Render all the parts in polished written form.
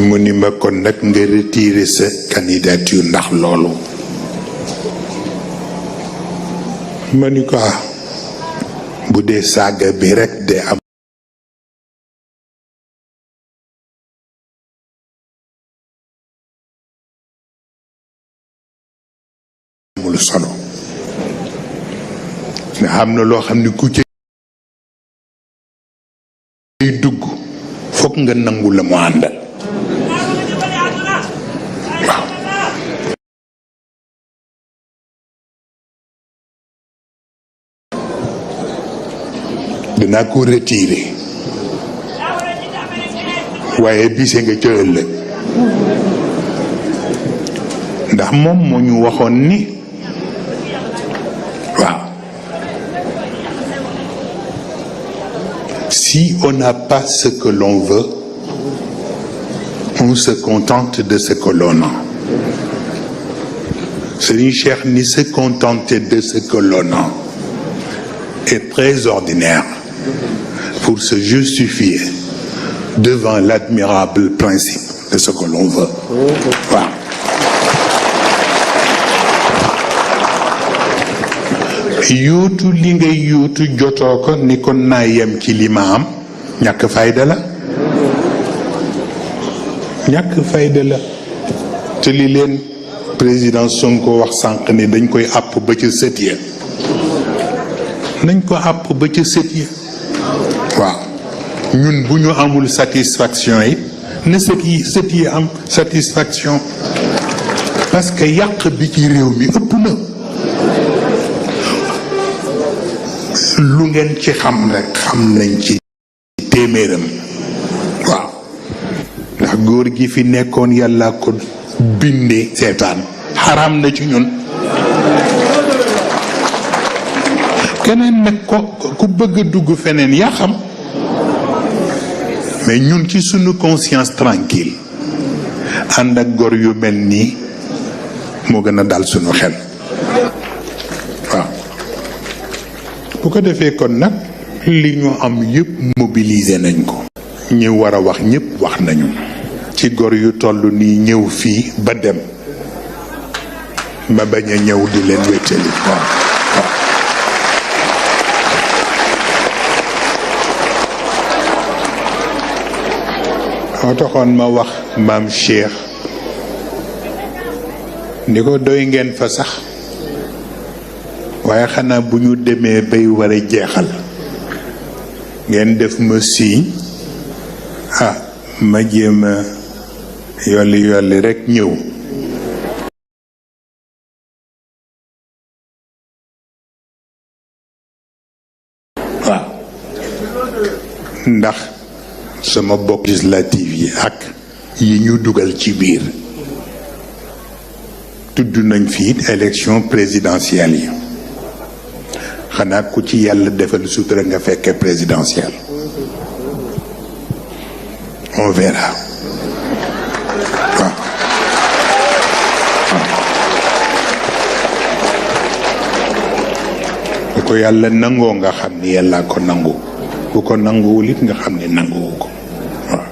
mu ni ma kon nag nga retiré sa candidature ndax loolu ma ni ko bu dee saaga bi rekk de amul solo nga xam na loo xam ni ku ci dugg fokk nga nangu la mu àndal waaw dinaa ko retiré waaye bise nga ca ëllëg ndax moom moo ñu waxoon ni waaw si on n'a pas ce que l'on veut, on se contente de ce que l'on a. Serigne Cheikh ni se contenter de ce que l'on a est très ordinaire pour se justifier devant l'admirable principe de ce que l'on veut. Waaw. yóotu li ngay yóotu jotoo ko ni kon naa yem ci li ma am ñàkk fayda la ñàkk fayda la te li leen président Sonko wax sànq ni dañ koy àpp ba ca sët ya nañ ko àpp ba ca sët ya waaw ñun bu ñu amul satisfaction yi na sët yi am satisfaction parce que yàq bi ci réew mi ëpp na lu ngeen ci xam rek xam nañ ci téeméeram waaw ndax góor gi fi nekkoon yàlla ko bindee seetaan xaraam na ci ñun keneen nag ku bëgg a dugg feneen yaa xam mais ñun ci sunu conscience tranquille ànd ak góor yu mel nii moo gën a dal sunu xel waaw bu ko defee kon nag li ñu am yëpp mobiliser nañ ko ñi war a wax ñëpp wax nañu ci góor yu toll nii ñëw fii ba dem ma bañ a ñëw di leen wéttali waaw moo taxoon ma wax maam Cheikh ni ko doy ngeen fa sax waaye xanaa bu ñu demee bay war a jeexal ngeen def ma siiñ ma jéem a yolli rekk ñëw waaw ndax sama bokk législative yi ak yi ñu dugal ci biir tudd nañ fi élection présidentielle yi xanaa ku ci yàlla defal sutura nga fekke présidentielle on verra waaw bu ko yàlla nangoo nga xam ni yàlla ko nangu bu ko nanguwul it nga xam ni nanguwu ko waaw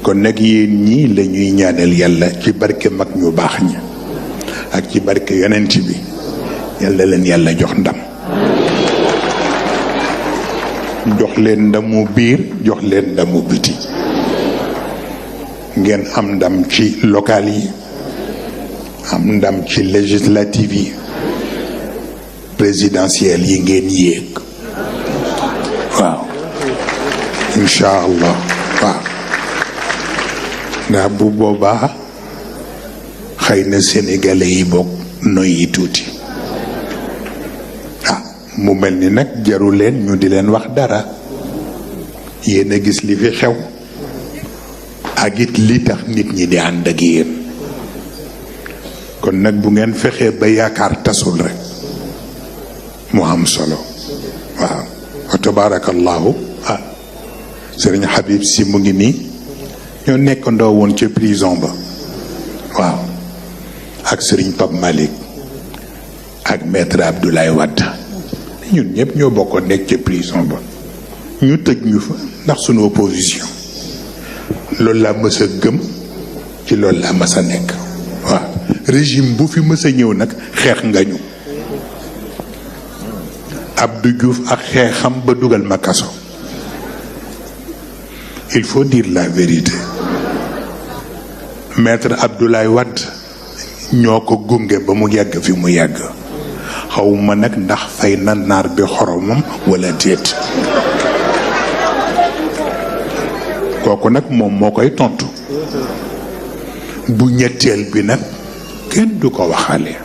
kon nag yéen ñii la ñuy ñaanal yàlla ci barke mag ñu baax ñi ak ci barke yonent bi yàlla leen yàlla jox ndam jox leen ndamu biir jox leen ndamu biti ngeen am ndam ci local yi am ndam ci législative yi présidentielle yi ngeen yéeg waaw incha allah waaw ndax bu boobaa xëy na sénégalais yi bokk noyyi tuuti mu mel ni nag jaru leen ñu di leen wax dara yéen a gis li fi xew ak it li tax nit ñi di ànd ak yéen kon nag bu ngeen fexee ba yaakaar tasul rek mu am solo waaw wa tabarakallahu sëriñ Habib si mu ngi nii ñoo nekkandoo woon ca prison ba waaw ak sëriñ Pape Malick ak maître Abdoulaye Wade ñun ñëpp ñoo bokkoon nekk ca prison ba ñu tëj ñu fa ndax sunu opposition loolu laa mës a gëm ci loolu laa mës a nekk waaw régime bu fi mës a ñëw nag xeex nga ñu Abdou Diouf ak xeexam ba dugal ma kaso il faut dire la vérité maître Abdoulaye Wade ñoo ko gunge ba mu yàgg fi mu yàgg xawma nag ndax fay na naar bi xoromam wala déet kooku nag moom moo koy tontu bu ñetteel bi nag kenn du ko waxale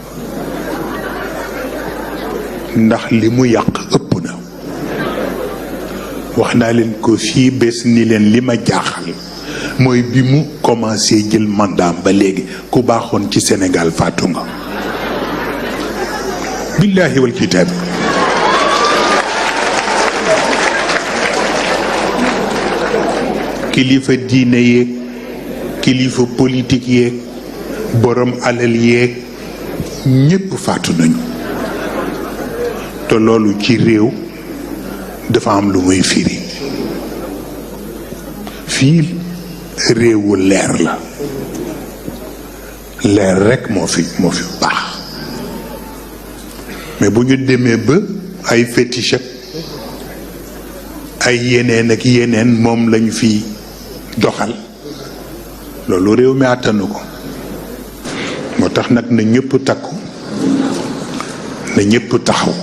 ndax li mu yàq ëpp na wax naa leen ko fii bés ni leen li ma jaaxal mooy bi mu commencé jël mandat ba léegi ku baaxoon ci Sénégal faatu nga billaahi wal kitaab kilifa diine yeeg kilifa politique yeeg borom alal yeeg ñépp faatu nañu te loolu ci réew dafa am lu muy firi fii réewu leer la leer rekk moo fi baax mais bu ñu demee ba ay fétiche ay yeneen ak yeneen moom lañu fi doxal loolu réew mi àttanu ko moo tax nag na ñëpp takku na ñëpp taxaw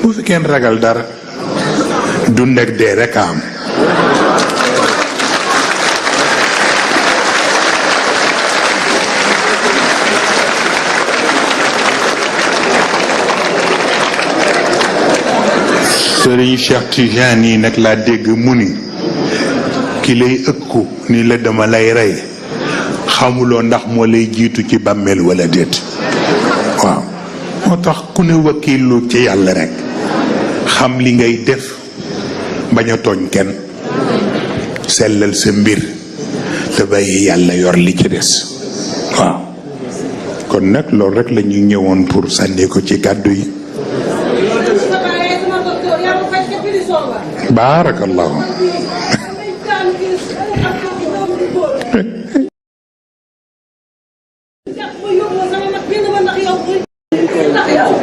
bu fi kenn ragal dara du nekk dee rekk a am Sëriñ Cheikh Tijaan yi nag laa dégg mu ni ki lay ëkku ni la dama lay rey xamuloo ndax moo lay jiitu ci bàmmeel wala déet waaw moo tax ku ne wakiilu ci yàlla rekk xam li ngay def bañ a tooñ kenn sellal sa mbir te bàyyi yàlla yor li ci des waaw kon nag loolu rekk la ñu ñëwoon pour sànni ko ci kàddu yi baarakallahu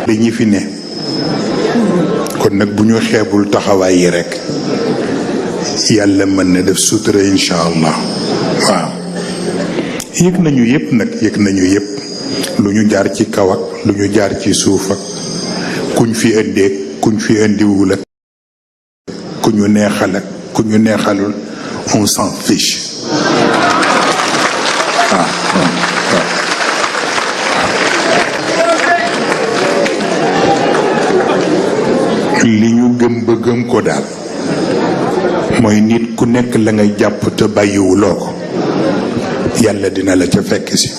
dañu fi ne kon nag bu ñu xeebul taxawaay yi rekk yàlla mën na def sutura insha allah waaw yëg nañu yëpp nag yëg nañu yëpp lu ñu jaar ci kaw ak lu ñu jaar ci suuf ak kuñ fi indee kuñ fi indiwul ak ku ñu neexal ak ku ñu neexalul on s'en fiche li ñu gëm ba gëm ko daal mooy nit ku nekk la ngay jàpp te bàyyiwuloo ko yàlla dina la ca fekk si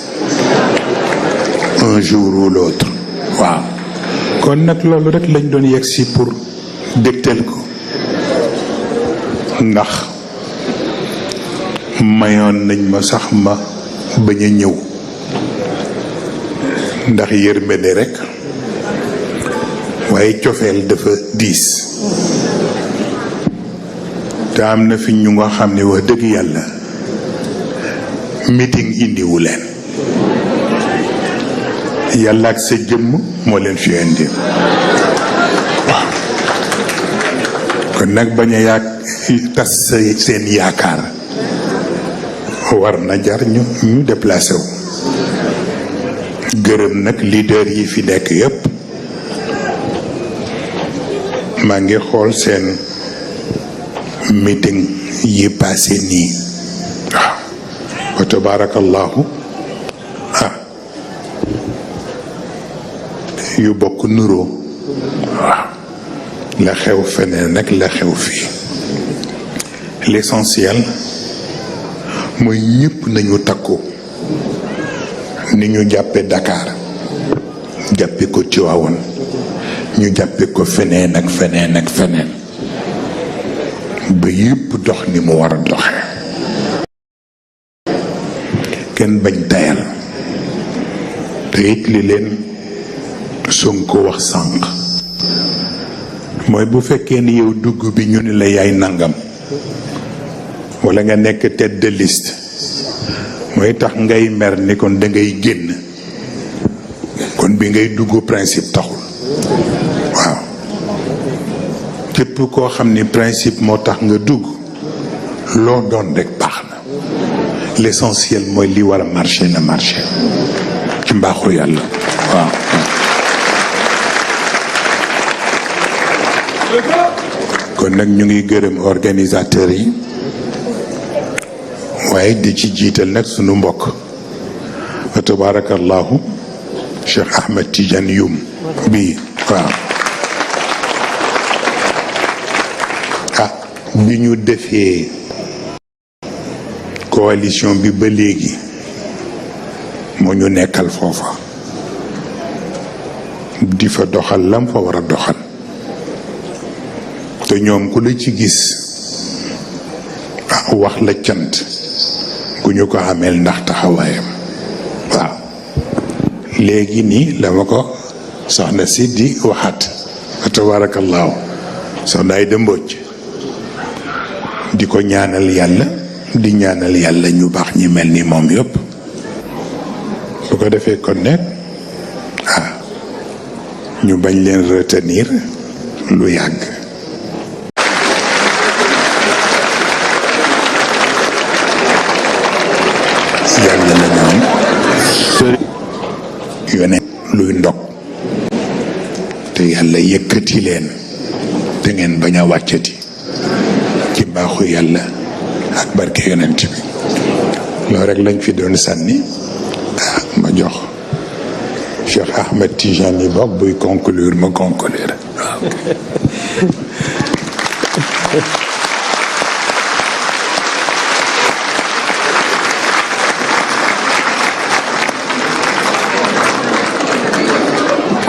un jour ou l'autre waaw kon nag loolu rek lañ doon yegg si pour dégtal ko ndax mayoon nañ ma sax ma bañ a ñëw ndax yërmande rekk waaye cofeel dafa diis te am na fi ñu nga xam ne wax dëgg yàlla meeting indiwu leen yàlla ak sa jëmm moo leen fi indi waaw kon nag bañ a yàgg tas seen yaakaar war na jar ñu déplacé wu gërëm nag leader yi fi nekk yépp maa ngi xool seen meeting yi passé nii waaw wa tabarakallahu yu bokk nuroo waaw la xew feneen nag la xew fii l'essentiel mooy ñëpp nañu takku ni ñu jàppe Dakar jàppe ko Tivaouane ñu jàppe ko feneen ak feneen ak feneen ba yëpp dox ni mu war a doxe kenn bañ tayal te it li leen Sonko wax sànq mooy bu fekkee ni yow dugg bi ñu ni la yaay nangam wala nga nekk tête de liste mooy tax ngay mer ni kon da ngay génn kon bi ngay dugg principe taxul waaw képp koo xam ni principe moo tax nga dugg loo doon rek baax na l'essentiel mooy li war a marché na marché ci mbaaxu yàlla waaw kon nag ñu ngi gërëm organisateurs yi waaye di ci jiital nag sunu mbokk wa tabarakallahu Cheikh Ahmed Tidiane Youm bii waaw bi ñu defee coalition bi ba léegi moo ñu nekkal foofa di fa doxal lam fa war a doxal te ñoom ku la ci gis wax la cant ku ñu ko ameel ndax taxawaayam waaw léegi nii la ma ko soxna si di waxaat tabarakallahu soxna ay dëmbooj di ko ñaanal yàlla di ñaanal yàlla ñu baax ñi mel ni moom yëpp bu ko defee kon nekk ñu bañ leen retenir lu yàgg yàlla la ñoom yone luy ndog te yàlla yëkkati leen te ngeen bañ a wàccati ci mbaaxu yàlla ak barke yonent bi loolu rek lañ fi doon sànni ma jox Cheikh Ahmed Tijani bokk buy conclure ma conclure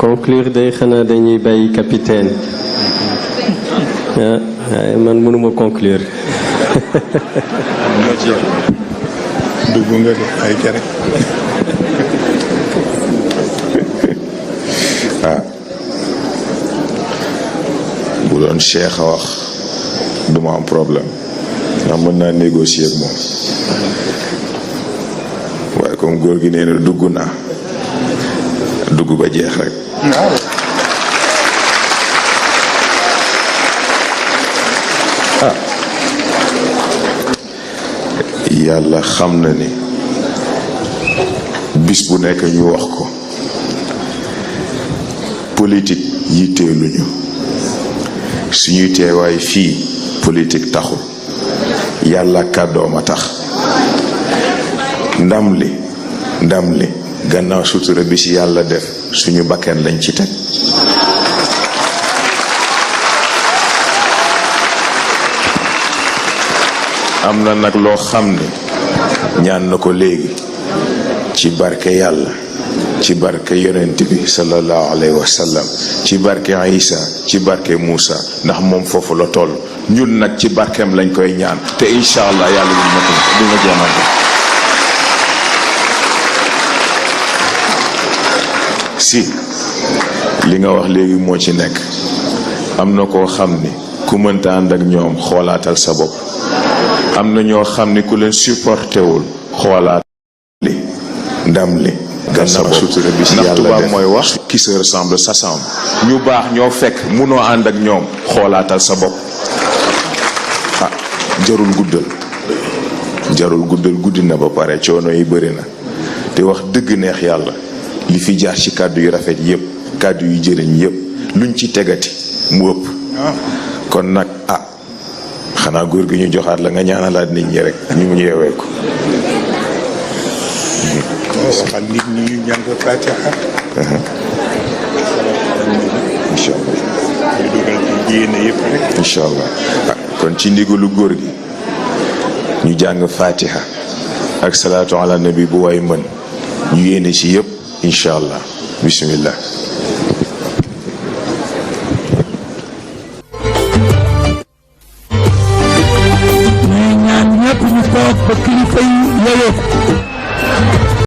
conclure day xanaa dañuy bàyyi capitaine man mënuma conclure dugg nga de ay kere bu doon Cheikh a wax duma am problème ndax mën naa négocier ak moom waaye comme góor gi nee na dugg naa dugg ba jeex rek yàlla xam na ni bis bu nekk ñu wax ko politique yitteeluñu suñuy teewaay fii politique taxul yàlla kàddoom a tax ndam li gannaaw sutura bi ci yàlla def suñu bakken lañ ci teg am na nag loo xam ne ñaan na ko léegi ci barke yàlla ci barke yonent bi sallallahu alayhi wa sallam ci barke Isa ci barke Moussa ndax moom foofu la toll ñun nag ci barkeem lañ koy ñaan te incha allah yàlla du ma jéemante si li nga wax léegi moo ci nekk am na koo xam ni ku mënta ànd ak ñoom xoolaatal sa bopp am na ñoo xam ni ku leen supporté wul xoolaat li ndam li gannaaw sutura bi si yàlla tubaab mooy wax qui se ressemble s'assemble ñu baax ñoo fekk munoo ànd ak ñoom xoolaatal sa bopp jarul guddal guddi na ba pare coono yi bëri na te wax dëgg neex yàlla li fi jaar ci kàddu yu rafet yépp kàddu yu jëriñ yépp luñ ci tegati mu ëpp kon nag xanaa góor gi ñu joxaat la nga ñaanalaat nit ñi rek ñu mu yeewee ko xam nit ñi ñu jàng Fatiha incha allah ñu dugal ci yéene yëpp rek incha allah kon ci ndigalu góor gi ñu jàng Fatiha ak salaatu ala nabi bu waay mën ñu yéene ci yëpp incha allah bismillah